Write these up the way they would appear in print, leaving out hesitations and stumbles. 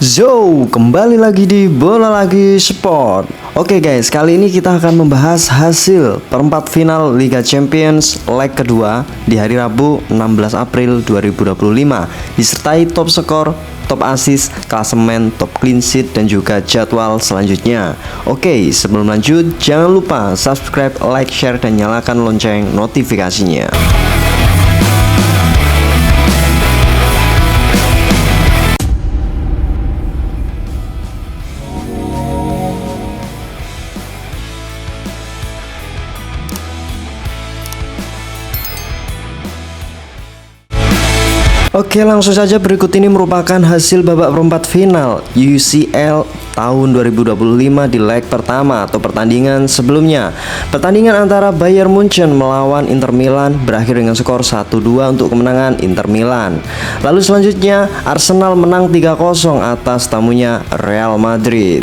Zo, kembali lagi di Bola Lagi Sport. Oke guys, kali ini kita akan membahas hasil perempat final Liga Champions leg kedua di hari Rabu 16 April 2025, disertai top skor, top assist, klasemen, top clean sheet, dan juga jadwal selanjutnya. Oke, sebelum lanjut jangan lupa subscribe, like, share, dan nyalakan lonceng notifikasinya. Oke, langsung saja, berikut ini merupakan hasil babak perempat final UCL tahun 2025 di leg pertama atau pertandingan sebelumnya. Pertandingan antara Bayern Munchen melawan Inter Milan berakhir dengan skor 1-2 untuk kemenangan Inter Milan. Lalu selanjutnya Arsenal menang 3-0 atas tamunya Real Madrid.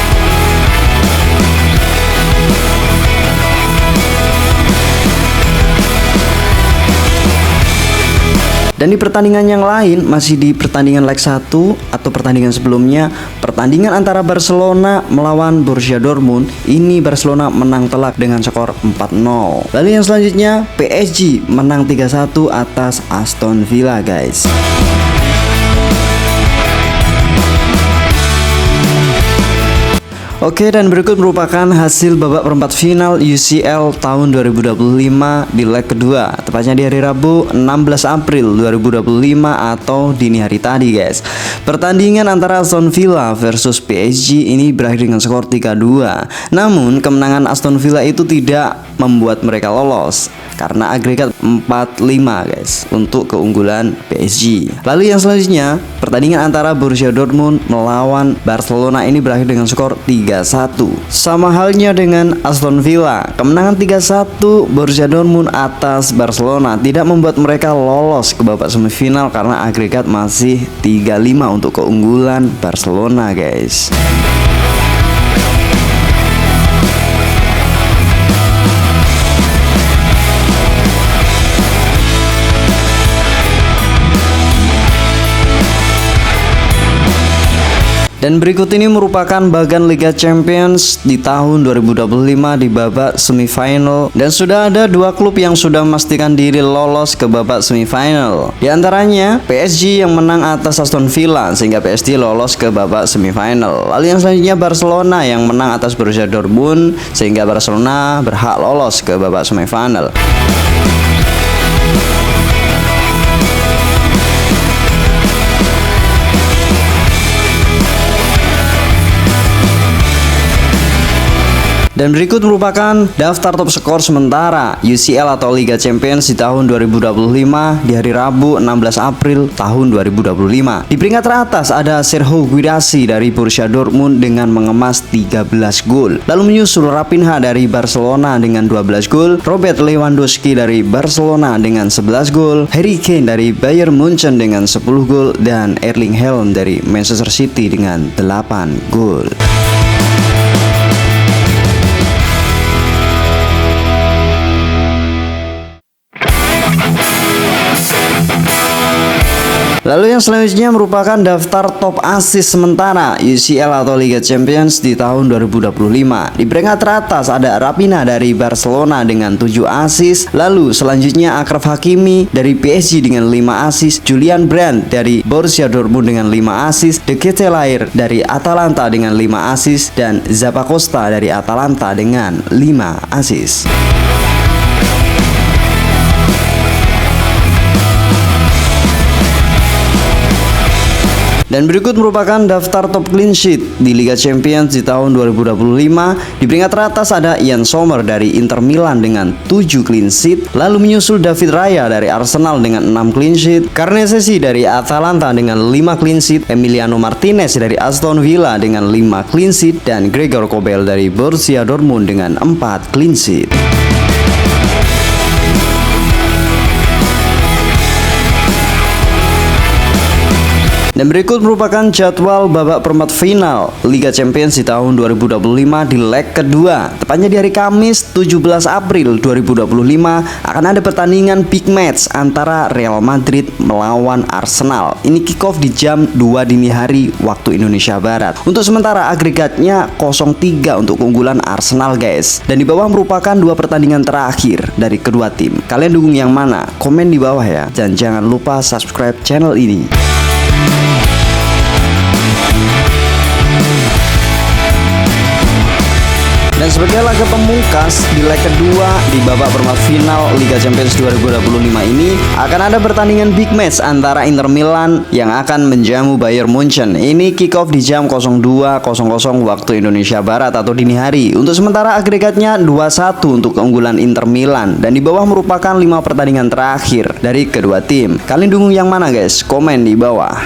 Dan di pertandingan yang lain, masih di pertandingan leg 1 atau pertandingan sebelumnya, pertandingan antara Barcelona melawan Borussia Dortmund, ini Barcelona menang telak dengan skor 4-0. Lalu yang selanjutnya PSG menang 3-1 atas Aston Villa, guys. Oke, dan berikut merupakan hasil babak perempat final UCL tahun 2025 di leg kedua, tepatnya di hari Rabu 16 April 2025 atau dini hari tadi, guys. Pertandingan antara Aston Villa versus PSG ini berakhir dengan skor 3-2. Namun kemenangan Aston Villa itu tidak membuat mereka lolos karena agregat 4-5, guys, untuk keunggulan PSG. Lalu yang selanjutnya, pertandingan antara Borussia Dortmund melawan Barcelona ini berakhir dengan skor 3-1. Sama halnya dengan Aston Villa, kemenangan 3-1 Borussia Dortmund atas Barcelona tidak membuat mereka lolos ke babak semifinal karena agregat masih 3-5 untuk keunggulan Barcelona, guys. Dan berikut ini merupakan bagan Liga Champions di tahun 2025 di babak semifinal, dan sudah ada dua klub yang sudah memastikan diri lolos ke babak semifinal. Di antaranya PSG yang menang atas Aston Villa sehingga PSG lolos ke babak semifinal. Lalu yang selanjutnya Barcelona yang menang atas Borussia Dortmund sehingga Barcelona berhak lolos ke babak semifinal. Dan berikut merupakan daftar top skor sementara UCL atau Liga Champions di tahun 2025 di hari Rabu 16 April tahun 2025. Di peringkat teratas ada Sergio Guirassy dari Borussia Dortmund dengan mengemas 13 gol. Lalu menyusul Raphinha dari Barcelona dengan 12 gol, Robert Lewandowski dari Barcelona dengan 11 gol, Harry Kane dari Bayern Munchen dengan 10 gol, dan Erling Haaland dari Manchester City dengan 8 gol. Lalu yang selanjutnya merupakan daftar top assist sementara UCL atau Liga Champions di tahun 2025. Di peringkat teratas ada Raphinha dari Barcelona dengan 7 assist. Lalu selanjutnya Achraf Hakimi dari PSG dengan 5 assist, Julian Brandt dari Borussia Dortmund dengan 5 assist, De Ketelaere dari Atalanta dengan 5 assist, dan Zappacosta dari Atalanta dengan 5 assist. Dan berikut merupakan daftar top clean sheet di Liga Champions di tahun 2025. Di peringkat teratas ada Yann Sommer dari Inter Milan dengan 7 clean sheet. Lalu menyusul David Raya dari Arsenal dengan 6 clean sheet, Carnesecchi dari Atalanta dengan 5 clean sheet, Emiliano Martinez dari Aston Villa dengan 5 clean sheet, dan Gregor Kobel dari Borussia Dortmund dengan 4 clean sheet. Dan berikut merupakan jadwal babak perempat final Liga Champions di tahun 2025 di leg kedua. Tepatnya di hari Kamis 17 April 2025 akan ada pertandingan big match antara Real Madrid melawan Arsenal. Ini kick off di jam 2 dini hari waktu Indonesia Barat. Untuk sementara agregatnya 0-3 untuk keunggulan Arsenal guys. Dan di bawah merupakan dua pertandingan terakhir dari kedua tim. Kalian dukung yang mana? Komen di bawah ya. Dan jangan lupa subscribe channel ini. Dan sebagai laga pemungkas di leg kedua di babak perempat final Liga Champions 2025 ini akan ada pertandingan big match antara Inter Milan yang akan menjamu Bayern Munchen. Ini kick off di jam 02.00 waktu Indonesia Barat atau dini hari. Untuk sementara agregatnya 2-1 untuk keunggulan Inter Milan dan di bawah merupakan 5 pertandingan terakhir dari kedua tim. Kalian dukung yang mana guys? Komen di bawah.